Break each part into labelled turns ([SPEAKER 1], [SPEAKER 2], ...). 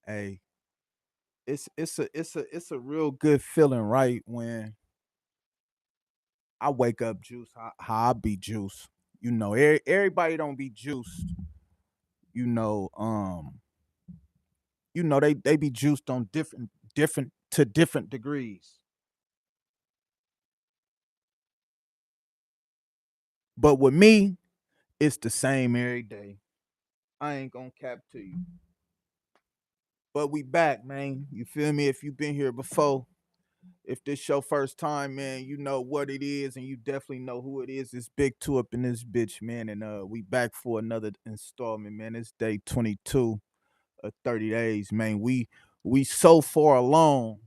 [SPEAKER 1] Hey, it's a real good feeling, right? When I wake up juice, how I be juice. Everybody don't be juiced. You know, um, they be juiced on different to different degrees. But with me, it's the same every day. I ain't gonna cap to you. But we back, man. You feel me? If you've been here before, if this your first time, man, you know what it is, and you definitely know who it is. It's Big Two up in this bitch, man, and we back for another installment, man. It's day 22 of 30 days, man. We so far along,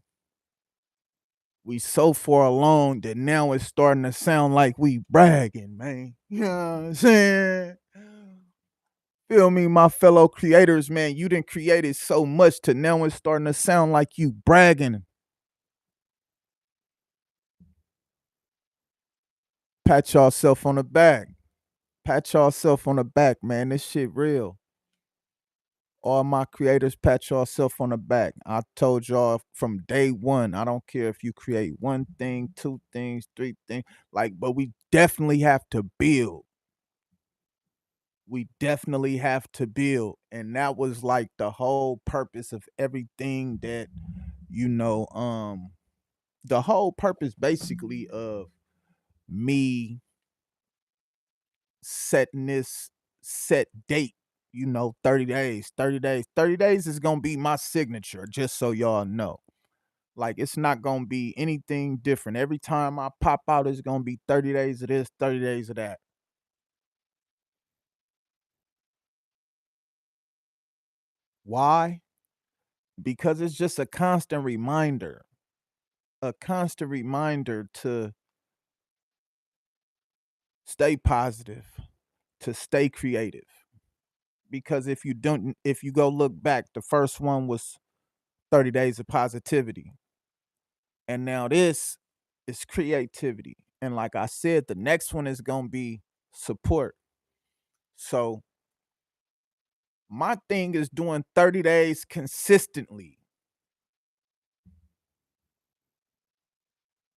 [SPEAKER 1] we so far along that now it's starting to sound like we bragging, man. You know what I'm saying? Feel me, my fellow creators, man. You done created so much to now it's starting to sound like you bragging. Pat yourself on the back. Pat yourself on the back, man. This shit real. All my creators, pat yourself on the back. I told y'all from day one, I don't care if you create one thing, two things, three things, like, but we definitely have to build. We definitely have to build. And that was like the whole purpose of everything that, you know, the whole purpose basically of me setting this set date, 30 days, 30 days. 30 days is going to be my signature, just so y'all know. Like, it's not going to be anything different. Every time I pop out, it's going to be 30 days of this, 30 days of that. Why? Because it's just a constant reminder to stay positive, to stay creative. Because if you go look back, the first one was 30 days of positivity. And now this is creativity. And like I said, the next one is going to be support. So my thing is doing 30 days consistently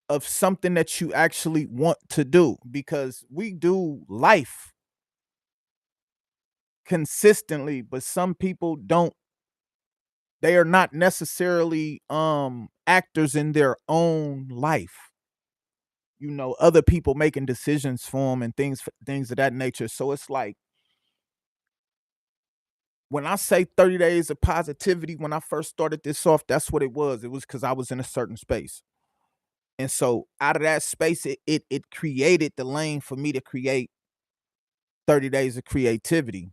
[SPEAKER 1] of something that you actually want to do, because we do life consistently, but some people don't. They are not necessarily actors in their own life. Other people making decisions for them and things of that nature. So it's like, when I say 30 days of positivity, when I first started this off, that's what it was. It was because I was in a certain space. And so out of that space, it created the lane for me to create 30 days of creativity.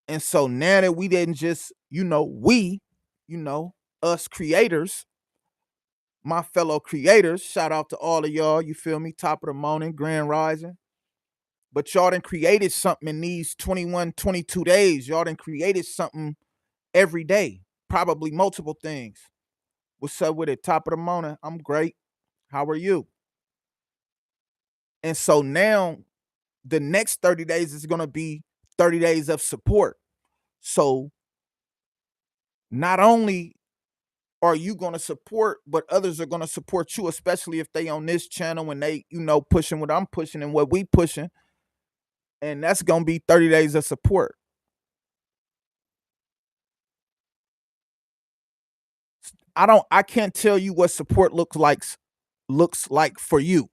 [SPEAKER 1] And so now that we didn't just, you know, us creators, my fellow creators, shout out to all of y'all, you feel me? Top of the morning, grand rising. But y'all done created something in these 21, 22 days. Y'all done created something every day, probably multiple things. What's up with it? Top of the morning. I'm great. How are you? And so now the next 30 days is going to be 30 days of support. So not only are you going to support, but others are going to support you, especially if they on this channel and they, pushing what I'm pushing and what we pushing. And that's going to be 30 days of support. I can't tell you what support looks like for you.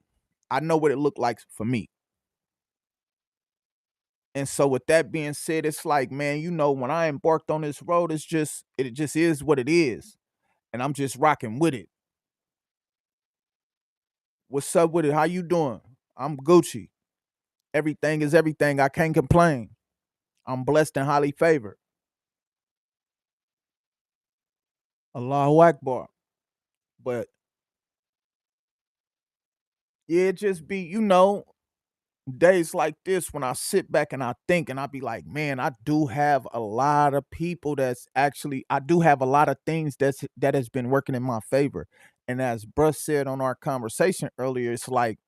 [SPEAKER 1] I know what it looked like for me. And so with that being said, it's like, man, when I embarked on this road, it just is what it is. And I'm just rocking with it. What's up with it? How you doing? I'm Gucci. Everything is everything. I can't complain. I'm blessed and highly favored. Allahu Akbar. But yeah, it just be, days like this when I sit back and I think and I be like, man, I do have a lot of people I do have a lot of things that has been working in my favor. And as Bruh said on our conversation earlier, it's like,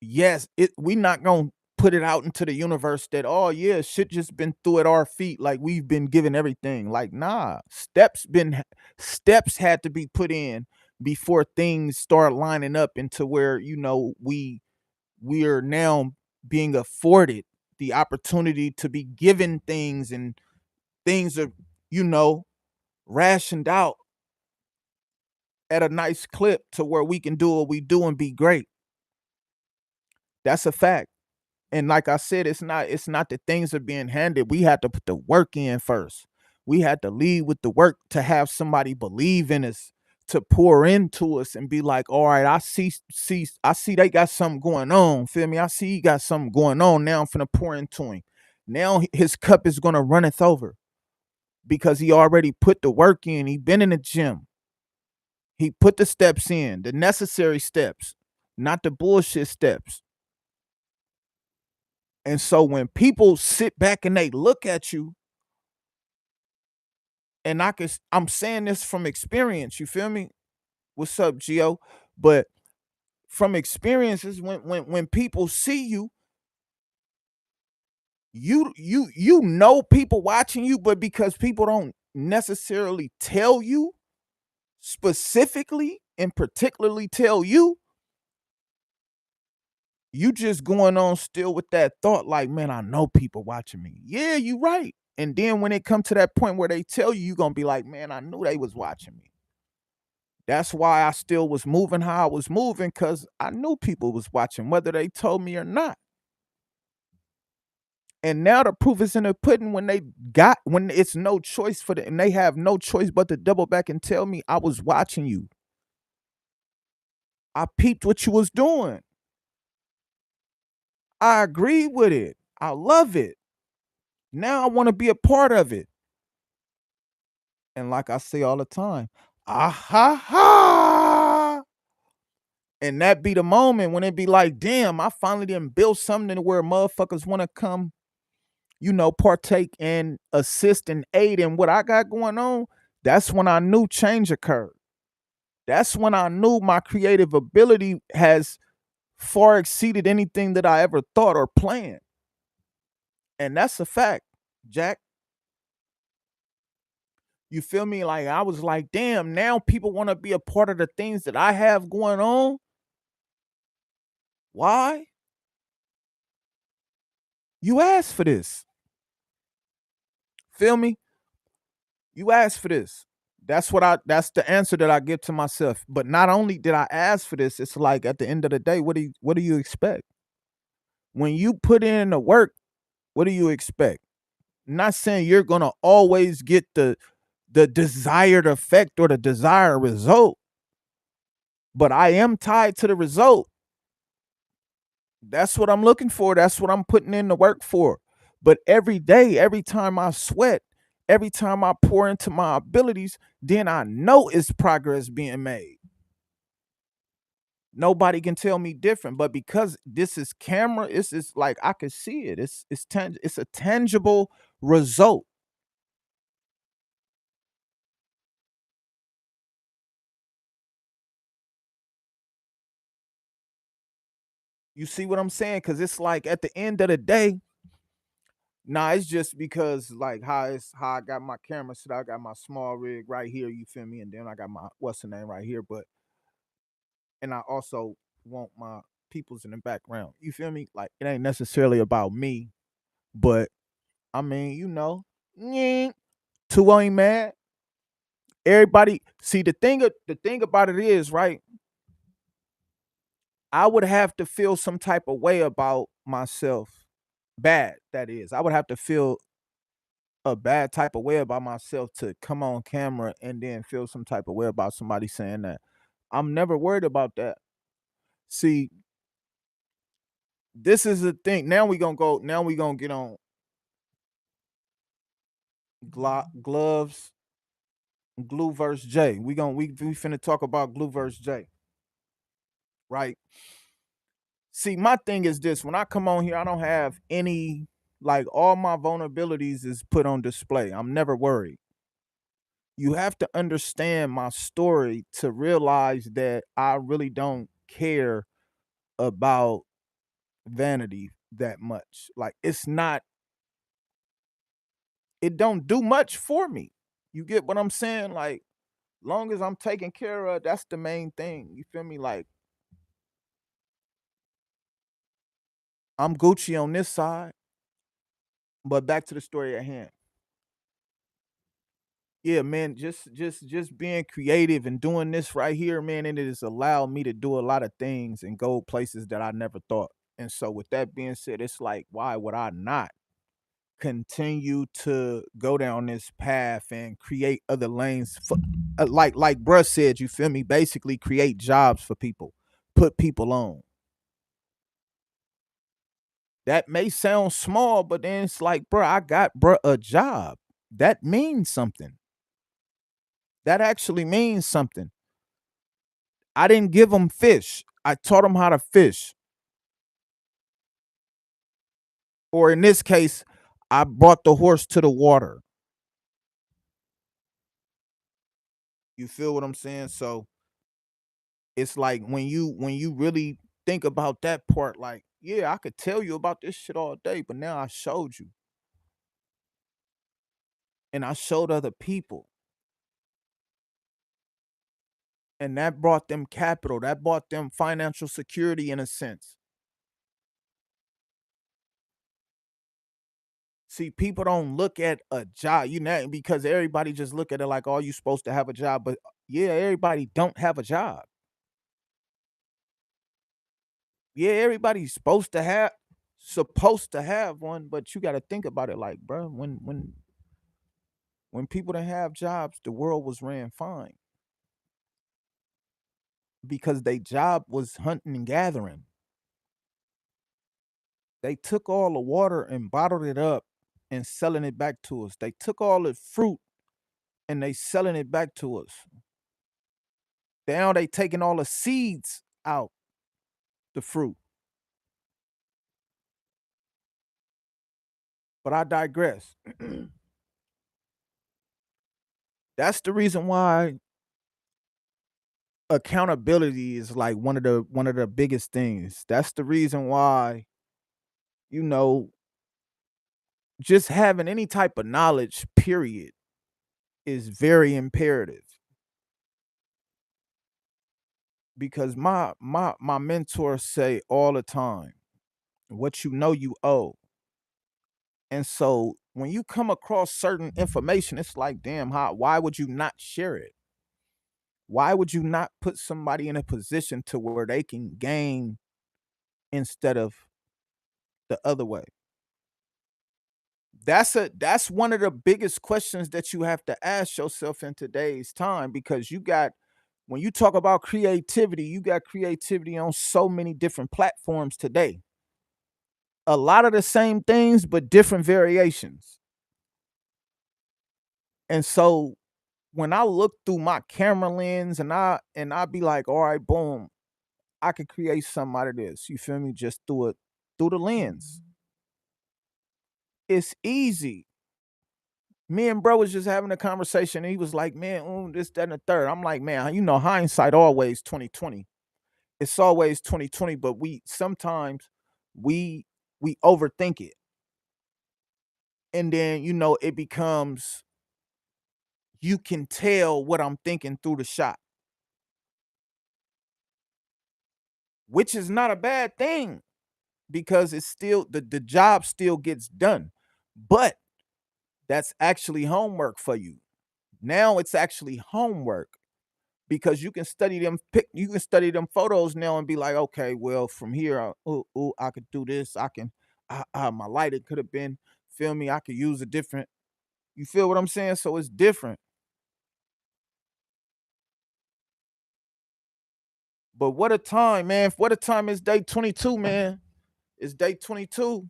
[SPEAKER 1] yes, we not gonna put it out into the universe that, oh yeah, shit just been through at our feet, like we've been given everything. Like, nah, steps had to be put in before things start lining up into where, we are now being afforded the opportunity to be given things, and things are, you know, rationed out at a nice clip to where we can do what we do and be great. That's a fact. And like I said, it's not that things are being handed. We had to put the work in first. We had to lead with the work, to have somebody believe in us, to pour into us and be like, all right, I see they got something going on. Feel me? I see he got something going on. Now I'm finna pour into him. Now his cup is gonna runneth over because he already put the work in. He been in the gym. He put the steps in, the necessary steps, not the bullshit steps. And so when people sit back and they look at you, and I'm saying this from experience, you feel me? What's up, Gio? But from experiences, when people see you, you know people watching you, but because people don't necessarily tell you specifically and particularly tell you, you just going on still with that thought like, man, I know people watching me. Yeah, you right. And then when it come to that point where they tell you, you gonna be like, man, I knew they was watching me. That's why I still was moving how I was moving, because I knew people was watching, whether they told me or not. And now the proof is in the pudding, when it's no choice for them, and they have no choice but to double back and tell me, I was watching you. I peeped what you was doing. I agree with it. I love it. Now I want to be a part of it. And like I say all the time, ah ha ha. And that be the moment when it be like, damn, I finally didn't build something where motherfuckers want to come, partake and assist and aid in what I got going on. That's when I knew change occurred. That's when I knew my creative ability has far exceeded anything that I ever thought or planned. And that's a fact, Jack. You feel me? Like, I was like, damn, now people want to be a part of the things that I have going on. Why? You asked for this. Feel me? You asked for this. That's the answer that I give to myself. But not only did I ask for this, it's like at the end of the day, what do you expect? When you put in the work, what do you expect? I'm not saying you're gonna always get the desired effect or the desired result, but I am tied to the result. That's what I'm looking for. That's what I'm putting in the work for. But every day, every time I sweat, every time I pour into my abilities, then I know it's progress being made. Nobody can tell me different. But because this is camera, it's like I can see it. It's a tangible result. You see what I'm saying? Because it's like at the end of the day, nah, it's just because like how I got my camera set. I got my small rig right here. You feel me? And then I got my what's the name right here. But and I also want my peoples in the background. You feel me? Like, it ain't necessarily about me, but I mean, yeah, two ain't mad. Everybody see the thing about it is, right? I would have to feel some type of way about myself. Bad, that is. I would have to feel a bad type of way about myself to come on camera and then feel some type of way about somebody saying that. I'm never worried about that. See, this is the thing. Now we gonna get on gloves, glue versus J. We finna talk about glue versus J, right? See, my thing is this: when I come on here, I don't have any, like, all my vulnerabilities is put on display. I'm never worried. You have to understand my story to realize that I really don't care about vanity. that much. Like it's not, it don't do much for me. You get what I'm saying? Like long as I'm taken care of, that's the main thing. You feel me? Like I'm Gucci on this side, but back to the story at hand. Yeah, man, just being creative and doing this right here, man, and it has allowed me to do a lot of things and go places that I never thought. And so with that being said, it's like, why would I not continue to go down this path and create other lanes for, like bruh said, you feel me? Basically create jobs for people, put people on. That may sound small, but then it's like, bruh, I got bruh a job. That means something. That actually means something. I didn't give them fish. I taught them how to fish. Or in this case, I brought the horse to the water. You feel what I'm saying? So it's like when you really think about that part, like, yeah, I could tell you about this shit all day, but now I showed you. And I showed other people. And that brought them capital. That brought them financial security in a sense. See, people don't look at a job, you know, because everybody just look at it like, oh, you supposed to have a job. But yeah, everybody don't have a job. Yeah, everybody's supposed to have one, but you got to think about it like, bro, when people didn't have jobs, the world was ran fine because their job was hunting and gathering. They took all the water and bottled it up and selling it back to us. They took all the fruit and they selling it back to us. Now they taking all the seeds out the fruit. But I digress. That's the reason why accountability is like one of the biggest things. That's the reason why, you know, just having any type of knowledge, period, is very imperative. Because my mentors say all the time, what you know you owe. And so when you come across certain information, it's like, damn, how why would you not share it? Why would you not put somebody in a position to where they can gain instead of the other way? That's one of the biggest questions that you have to ask yourself in today's time, because you got, when you talk about creativity, you got creativity on so many different platforms today. A lot of the same things but different variations. And so when I look through my camera lens and I be like, all right, boom, I could create something out of this. You feel me? Just through the lens. It's easy. Me and bro was just having a conversation and he was like, man, this, that, and the third. I'm like, man, hindsight always 2020. It's always 2020, but we sometimes we we overthink it. And then, it becomes, you can tell what I'm thinking through the shot, which is not a bad thing because it's still the job still gets done. But that's actually homework for you. Now it's actually homework because you can study them photos now and be like, okay, well, from here, I could do this. I can, my lighting could have been, feel me? I could use a different, you feel what I'm saying? So it's different. But what a time, man. What a time. It's day 22, man. It's day 22.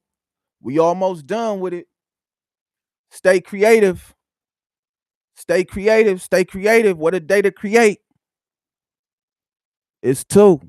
[SPEAKER 1] We almost done with it. Stay creative. Stay creative. Stay creative. What a day to create. It's two.